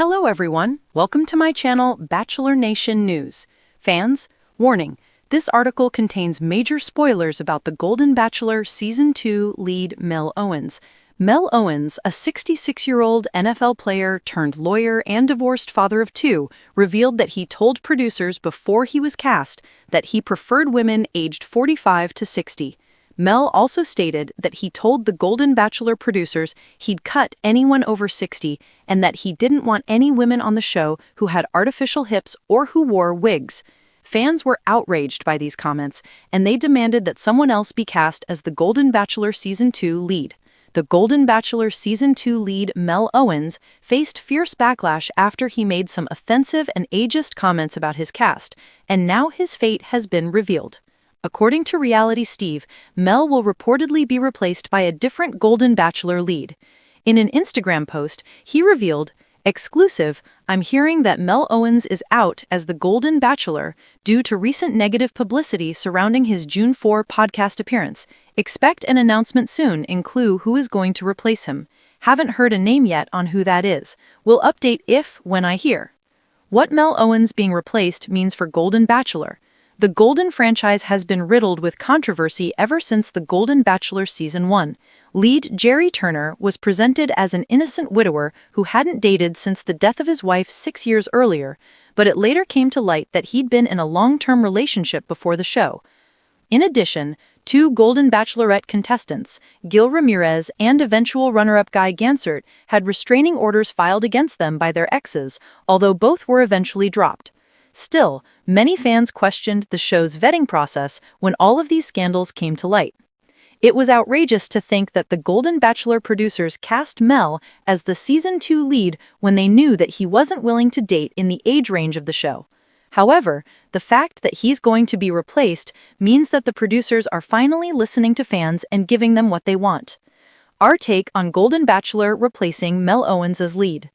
Hello everyone, welcome to my channel Bachelor Nation News. Fans, warning, this article contains major spoilers about the Golden Bachelor Season 2 lead Mel Owens. Mel Owens, a 66-year-old NFL player turned lawyer and divorced father of two, revealed that he told producers before he was cast that he preferred women aged 45 to 60. Mel also stated that he told the Golden Bachelor producers he'd cut anyone over 60 and that he didn't want any women on the show who had artificial hips or who wore wigs. Fans were outraged by these comments, and they demanded that someone else be cast as the Golden Bachelor Season 2 lead. The Golden Bachelor Season 2 lead Mel Owens faced fierce backlash after he made some offensive and ageist comments about his cast, and now his fate has been revealed. According to Reality Steve, Mel will reportedly be replaced by a different Golden Bachelor lead. In an Instagram post, he revealed, "Exclusive, I'm hearing that Mel Owens is out as the Golden Bachelor due to recent negative publicity surrounding his June 4 podcast appearance. Expect an announcement soon including who is going to replace him. Haven't heard a name yet on who that is. Will update when I hear." What Mel Owens being replaced means for Golden Bachelor. The Golden franchise has been riddled with controversy ever since the Golden Bachelor Season 1. Lead Jerry Turner was presented as an innocent widower who hadn't dated since the death of his wife 6 years earlier, but it later came to light that he'd been in a long-term relationship before the show. In addition, two Golden Bachelorette contestants, Gil Ramirez and eventual runner-up Guy Gansert, had restraining orders filed against them by their exes, although both were eventually dropped. Still, many fans questioned the show's vetting process when all of these scandals came to light. It was outrageous to think that the Golden Bachelor producers cast Mel as the Season 2 lead when they knew that he wasn't willing to date in the age range of the show. However, the fact that he's going to be replaced means that the producers are finally listening to fans and giving them what they want. Our take on Golden Bachelor replacing Mel Owens as lead.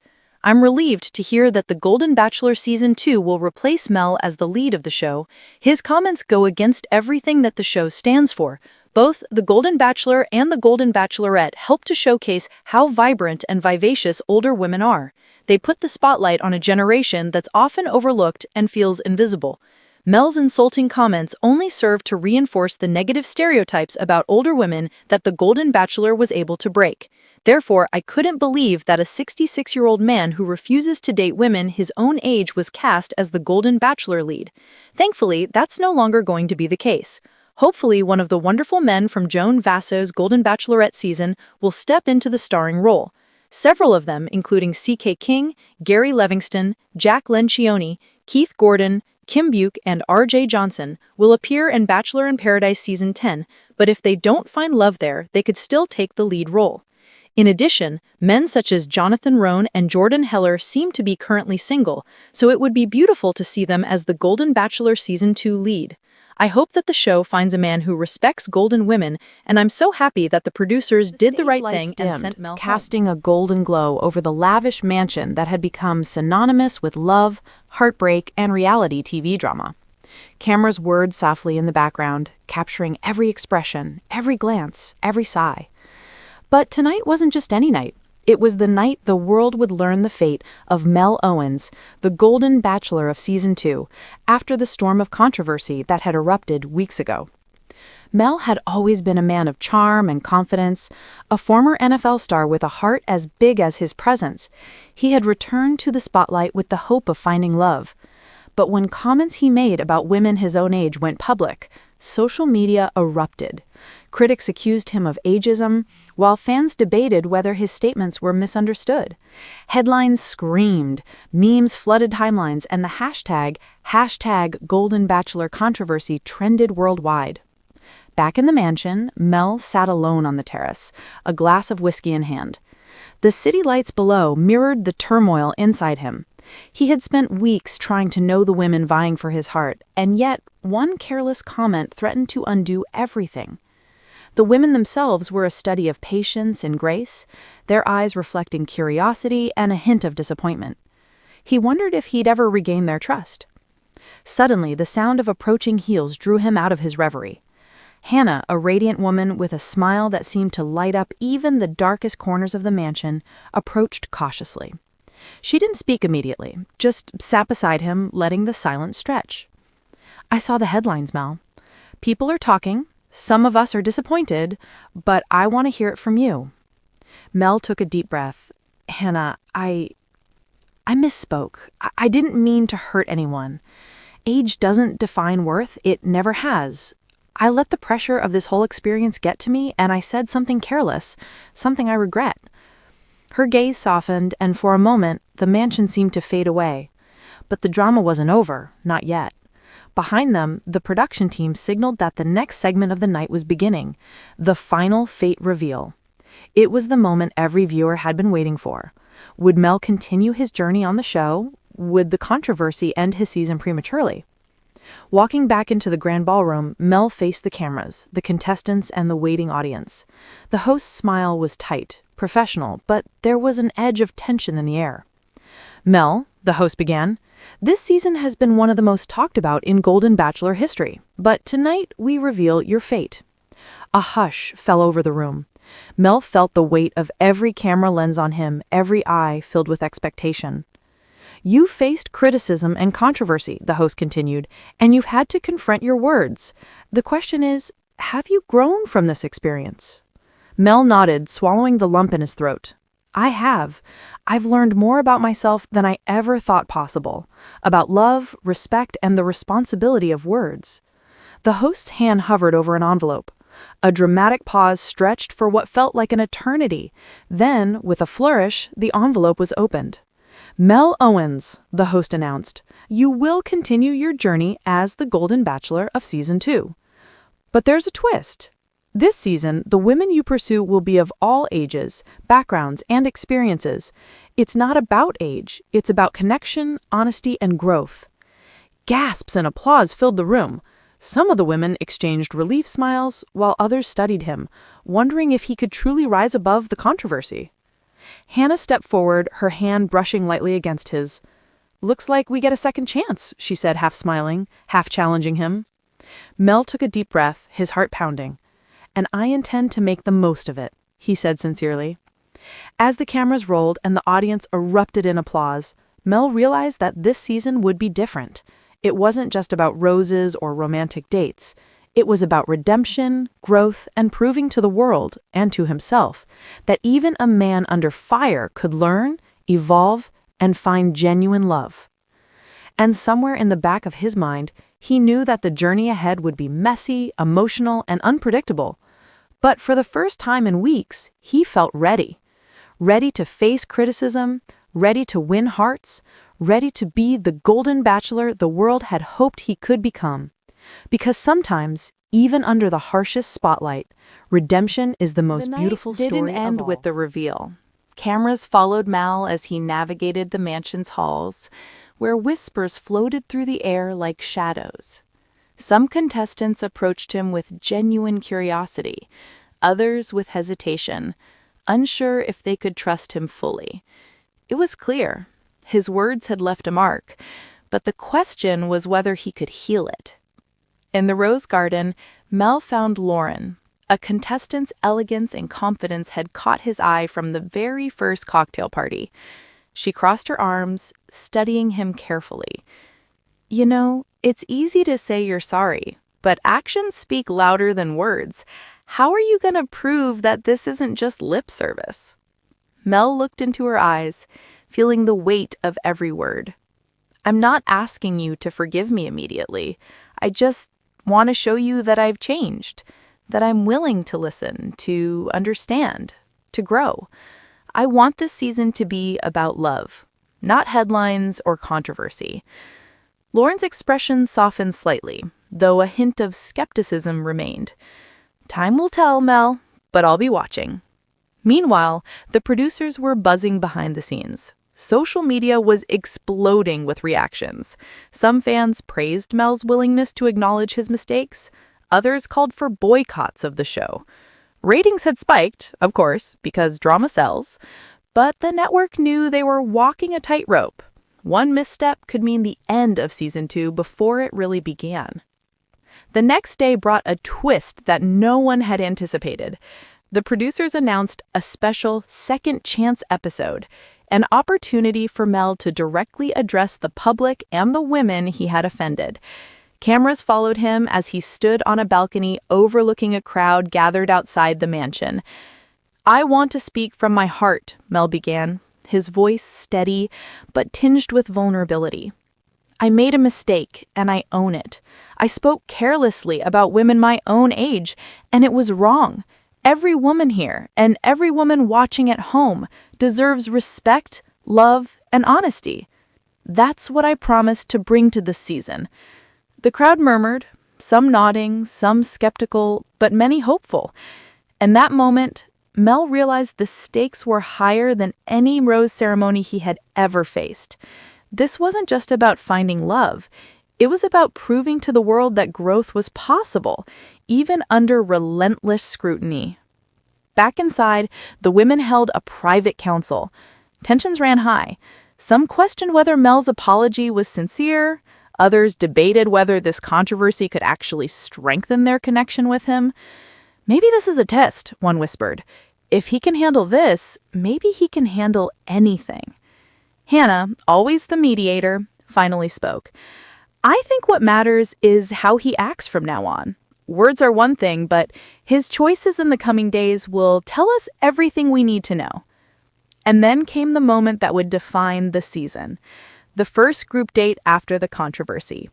I'm relieved to hear that the Golden Bachelor Season 2 will replace Mel as the lead of the show. His comments go against everything that the show stands for. Both the Golden Bachelor and the Golden Bachelorette help to showcase how vibrant and vivacious older women are. They put the spotlight on a generation that's often overlooked and feels invisible. Mel's insulting comments only serve to reinforce the negative stereotypes about older women that the Golden Bachelor was able to break. Therefore, I couldn't believe that a 66-year-old man who refuses to date women his own age was cast as the Golden Bachelor lead. Thankfully, that's no longer going to be the case. Hopefully, one of the wonderful men from Joan Vasso's Golden Bachelorette season will step into the starring role. Several of them, including C.K. King, Gary Livingston, Jack Lencioni, Keith Gordon, Kim Buke, and R.J. Johnson, will appear in Bachelor in Paradise Season 10, but if they don't find love there, they could still take the lead role. In addition, men such as Jonathan Roan and Jordan Heller seem to be currently single, so it would be beautiful to see them as the Golden Bachelor Season 2 lead. I hope that the show finds a man who respects golden women, and I'm so happy that the producers did the right thing and sent Mel home, casting a golden glow over the lavish mansion that had become synonymous with love, heartbreak, and reality TV drama. Cameras whirred softly in the background, capturing every expression, every glance, every sigh. But tonight wasn't just any night. It was the night the world would learn the fate of Mel Owens, the Golden Bachelor of Season 2, after the storm of controversy that had erupted weeks ago. Mel had always been a man of charm and confidence, a former NFL star with a heart as big as his presence. He had returned to the spotlight with the hope of finding love. But when comments he made about women his own age went public, social media erupted. Critics accused him of ageism, while fans debated whether his statements were misunderstood. Headlines screamed, memes flooded timelines, and the hashtag Golden Bachelor controversy trended worldwide. Back in the mansion, Mel sat alone on the terrace, a glass of whiskey in hand. The city lights below mirrored the turmoil inside him. He had spent weeks trying to know the women vying for his heart, and yet one careless comment threatened to undo everything. The women themselves were a study of patience and grace, their eyes reflecting curiosity and a hint of disappointment. He wondered if he'd ever regain their trust. Suddenly, the sound of approaching heels drew him out of his reverie. Hannah, a radiant woman with a smile that seemed to light up even the darkest corners of the mansion, approached cautiously. She didn't speak immediately, just sat beside him, letting the silence stretch. I saw the headlines, Mel. People are talking, some of us are disappointed, but I want to hear it from you. Mel took a deep breath. Hannah, I misspoke. I didn't mean to hurt anyone. Age doesn't define worth. It never has. I let the pressure of this whole experience get to me, and I said something careless, something I regret. Her gaze softened, and for a moment, the mansion seemed to fade away. But the drama wasn't over, not yet. Behind them, the production team signaled that the next segment of the night was beginning, the final fate reveal. It was the moment every viewer had been waiting for. Would Mel continue his journey on the show? Would the controversy end his season prematurely? Walking back into the grand ballroom, Mel faced the cameras, the contestants, and the waiting audience. The host's smile was tight, professional, but there was an edge of tension in the air. Mel, the host began, this season has been one of the most talked about in Golden Bachelor history, but tonight we reveal your fate. A hush fell over the room. Mel felt the weight of every camera lens on him, every eye filled with expectation. You faced criticism and controversy, the host continued, and you've had to confront your words. The question is, have you grown from this experience? Mel nodded, swallowing the lump in his throat. I have. I've learned more about myself than I ever thought possible, about love, respect, and the responsibility of words. The host's hand hovered over an envelope. A dramatic pause stretched for what felt like an eternity. Then, with a flourish, the envelope was opened. Mel Owens, the host announced, you will continue your journey as the Golden Bachelor of Season 2. But there's a twist. This season, the women you pursue will be of all ages, backgrounds, and experiences. It's not about age, it's about connection, honesty, and growth. Gasps and applause filled the room. Some of the women exchanged relief smiles, while others studied him, wondering if he could truly rise above the controversy. Hannah stepped forward, her hand brushing lightly against his. Looks like we get a second chance, she said, half smiling, half challenging him. Mel took a deep breath, his heart pounding. And I intend to make the most of it, he said sincerely. As the cameras rolled and the audience erupted in applause, Mel realized that this season would be different. It wasn't just about roses or romantic dates. It was about redemption, growth, and proving to the world, and to himself, that even a man under fire could learn, evolve, and find genuine love. And somewhere in the back of his mind, he knew that the journey ahead would be messy, emotional, and unpredictable. But for the first time in weeks, he felt ready. Ready to face criticism, ready to win hearts, ready to be the Golden Bachelor the world had hoped he could become. Because sometimes, even under the harshest spotlight, redemption is the most beautiful story of all. The night didn't end with the reveal. Cameras followed Mal as he navigated the mansion's halls, where whispers floated through the air like shadows. Some contestants approached him with genuine curiosity, others with hesitation, unsure if they could trust him fully. It was clear. His words had left a mark, but the question was whether he could heal it. In the Rose Garden, Mel found Lauren. A contestant's elegance and confidence had caught his eye from the very first cocktail party. She crossed her arms, studying him carefully. You know, it's easy to say you're sorry, but actions speak louder than words. How are you going to prove that this isn't just lip service? Mel looked into her eyes, feeling the weight of every word. I'm not asking you to forgive me immediately. I just want to show you that I've changed, that I'm willing to listen, to understand, to grow. I want this season to be about love, not headlines or controversy. Lauren's expression softened slightly, though a hint of skepticism remained. Time will tell, Mel, but I'll be watching. Meanwhile, the producers were buzzing behind the scenes. Social media was exploding with reactions. Some fans praised Mel's willingness to acknowledge his mistakes. Others called for boycotts of the show. Ratings had spiked, of course, because drama sells, but the network knew they were walking a tightrope. One misstep could mean the end of Season 2 before it really began. The next day brought a twist that no one had anticipated. The producers announced a special second chance episode. an opportunity for Mel to directly address the public and the women he had offended. Cameras followed him as he stood on a balcony overlooking a crowd gathered outside the mansion. "I want to speak from my heart," Mel began, his voice steady but tinged with vulnerability. "I made a mistake, and I own it. I spoke carelessly about women my own age, and it was wrong. Every woman here, and every woman watching at home, deserves respect, love, and honesty. That's what I promised to bring to this season." The crowd murmured, some nodding, some skeptical, but many hopeful. And that moment, Mel realized the stakes were higher than any rose ceremony he had ever faced. This wasn't just about finding love. It was about proving to the world that growth was possible, even under relentless scrutiny. Back inside, the women held a private council. Tensions ran high. Some questioned whether Mel's apology was sincere. Others debated whether this controversy could actually strengthen their connection with him. "Maybe this is a test," one whispered. "If he can handle this, maybe he can handle anything." Hannah, always the mediator, finally spoke. "I think what matters is how he acts from now on. Words are one thing, but his choices in the coming days will tell us everything we need to know." And then came the moment that would define the season. The first group date after the controversy.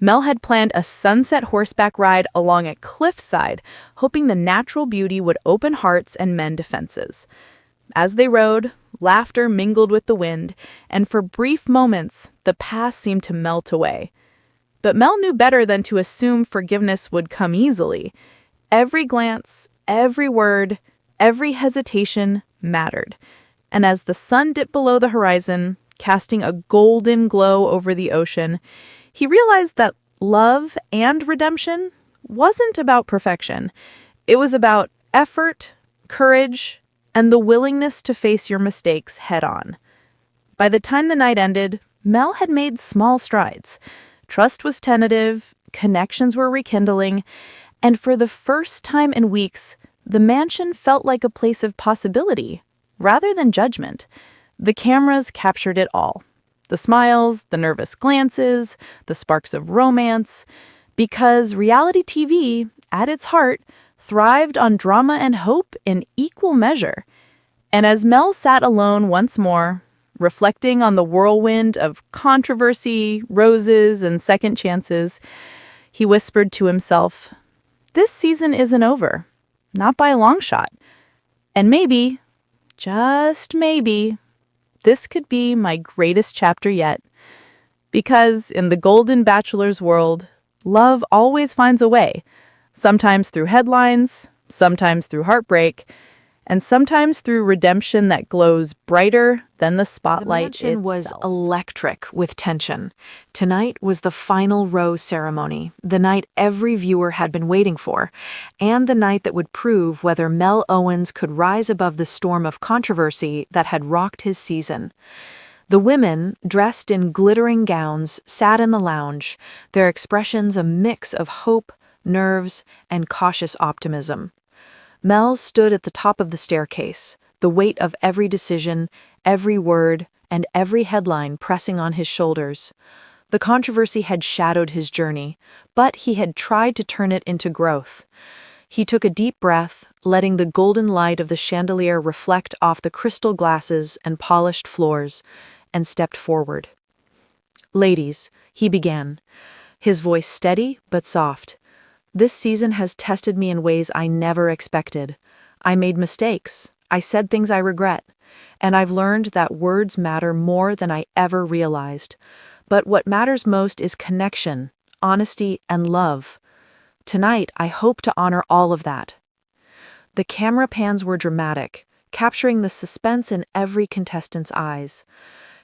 Mel had planned a sunset horseback ride along a cliffside, hoping the natural beauty would open hearts and mend defenses. As they rode, laughter mingled with the wind, and for brief moments, the past seemed to melt away. But Mel knew better than to assume forgiveness would come easily. Every glance, every word, every hesitation mattered. And as the sun dipped below the horizon, casting a golden glow over the ocean, he realized that love and redemption wasn't about perfection. It was about effort, courage, and the willingness to face your mistakes head-on. By the time the night ended, Mel had made small strides. Trust was tentative, connections were rekindling, and for the first time in weeks, the mansion felt like a place of possibility, rather than judgment. The cameras captured it all. The smiles, the nervous glances, the sparks of romance. Because reality TV, at its heart, thrived on drama and hope in equal measure. And as Mel sat alone once more, reflecting on the whirlwind of controversy, roses, and second chances, he whispered to himself, "This season isn't over. Not by a long shot. And maybe, just maybe, this could be my greatest chapter yet." Because in the Golden Bachelor's world, love always finds a way, sometimes through headlines, sometimes through heartbreak, and sometimes through redemption that glows brighter than the spotlight itself. The mansion was electric with tension. Tonight was the final rose ceremony, the night every viewer had been waiting for, and the night that would prove whether Mel Owens could rise above the storm of controversy that had rocked his season. The women, dressed in glittering gowns, sat in the lounge, their expressions a mix of hope, nerves, and cautious optimism. Mel stood at the top of the staircase, the weight of every decision, every word, and every headline pressing on his shoulders. The controversy had shadowed his journey, but he had tried to turn it into growth. He took a deep breath, letting the golden light of the chandelier reflect off the crystal glasses and polished floors, and stepped forward. "Ladies," he began, his voice steady but soft. "This season has tested me in ways I never expected. I made mistakes. I said things I regret. And I've learned that words matter more than I ever realized. But what matters most is connection, honesty, and love. Tonight, I hope to honor all of that." The camera pans were dramatic, capturing the suspense in every contestant's eyes.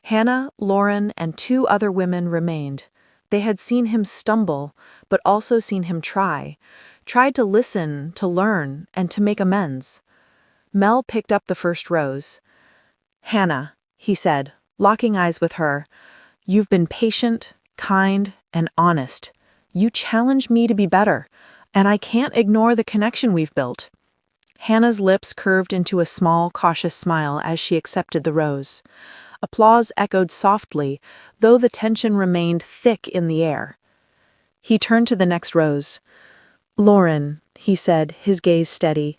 Hannah, Lauren, and 2 other women remained. They had seen him stumble, but also seen him tried to listen, to learn, and to make amends. Mel picked up the first rose. "Hannah," he said, locking eyes with her, "you've been patient, kind, and honest. You challenged me to be better, and I can't ignore the connection we've built." Hannah's lips curved into a small, cautious smile as she accepted the rose. Applause echoed softly, though the tension remained thick in the air. He turned to the next rose. "Lauren," he said, his gaze steady,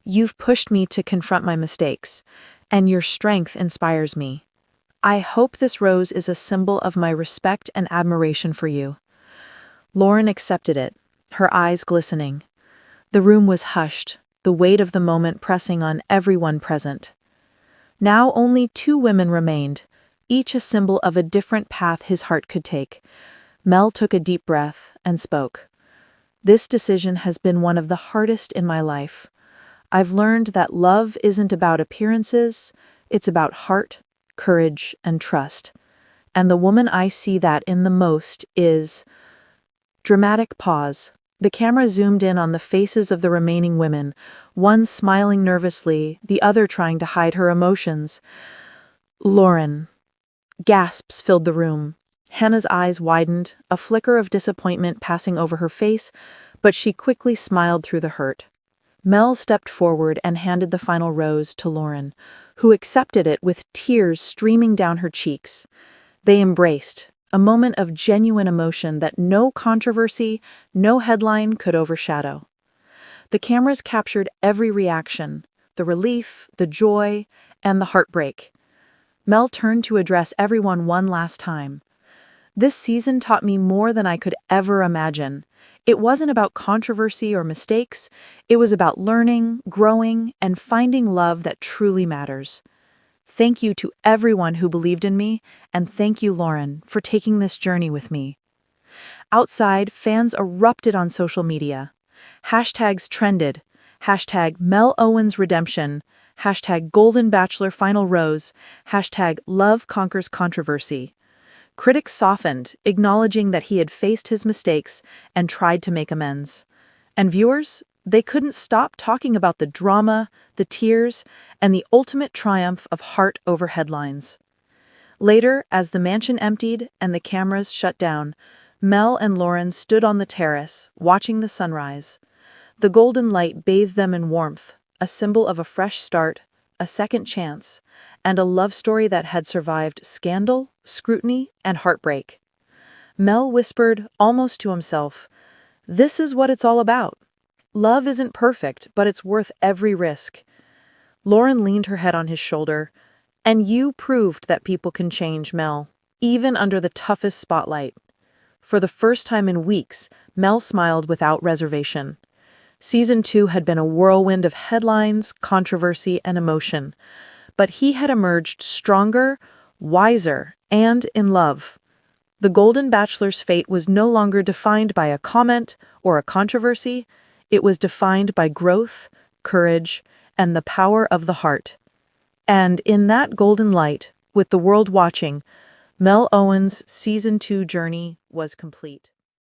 "you've pushed me to confront my mistakes, and your strength inspires me. I hope this rose is a symbol of my respect and admiration for you." Lauren accepted it, her eyes glistening. The room was hushed, the weight of the moment pressing on everyone present. Now only two women remained, each a symbol of a different path his heart could take. Mel took a deep breath and spoke. "This decision has been one of the hardest in my life. I've learned that love isn't about appearances, it's about heart, courage, and trust. And the woman I see that in the most is—" Dramatic pause. The camera zoomed in on the faces of the remaining women, one smiling nervously, the other trying to hide her emotions. "Lauren." Gasps filled the room. Hannah's eyes widened, a flicker of disappointment passing over her face, but she quickly smiled through the hurt. Mel stepped forward and handed the final rose to Lauren, who accepted it with tears streaming down her cheeks. They embraced, a moment of genuine emotion that no controversy, no headline could overshadow. The cameras captured every reaction, the relief, the joy, and the heartbreak. Mel turned to address everyone one last time. "This season taught me more than I could ever imagine. It wasn't about controversy or mistakes. It was about learning, growing, and finding love that truly matters. Thank you to everyone who believed in me, and thank you, Lauren, for taking this journey with me." Outside, fans erupted on social media. Hashtags trended. Hashtag Mel Owens Redemption. Hashtag Golden Bachelor Final Rose. Hashtag Love Conquers Controversy. Critics softened, acknowledging that he had faced his mistakes and tried to make amends. And viewers, they couldn't stop talking about the drama, the tears, and the ultimate triumph of heart over headlines. Later, as the mansion emptied and the cameras shut down, Mel and Lauren stood on the terrace, watching the sunrise. The golden light bathed them in warmth, a symbol of a fresh start, a second chance, and a love story that had survived scandal, scrutiny, and heartbreak. Mel whispered, almost to himself, "This is what it's all about. Love isn't perfect, but it's worth every risk." Lauren leaned her head on his shoulder. "And you proved that people can change, Mel, even under the toughest spotlight." For the first time in weeks, Mel smiled without reservation. Season 2 had been a whirlwind of headlines, controversy, and emotion, but he had emerged stronger, wiser, and in love. The Golden Bachelor's fate was no longer defined by a comment or a controversy. It was defined by growth, courage, and the power of the heart. And in that golden light, with the world watching, Mel Owens' Season 2 journey was complete.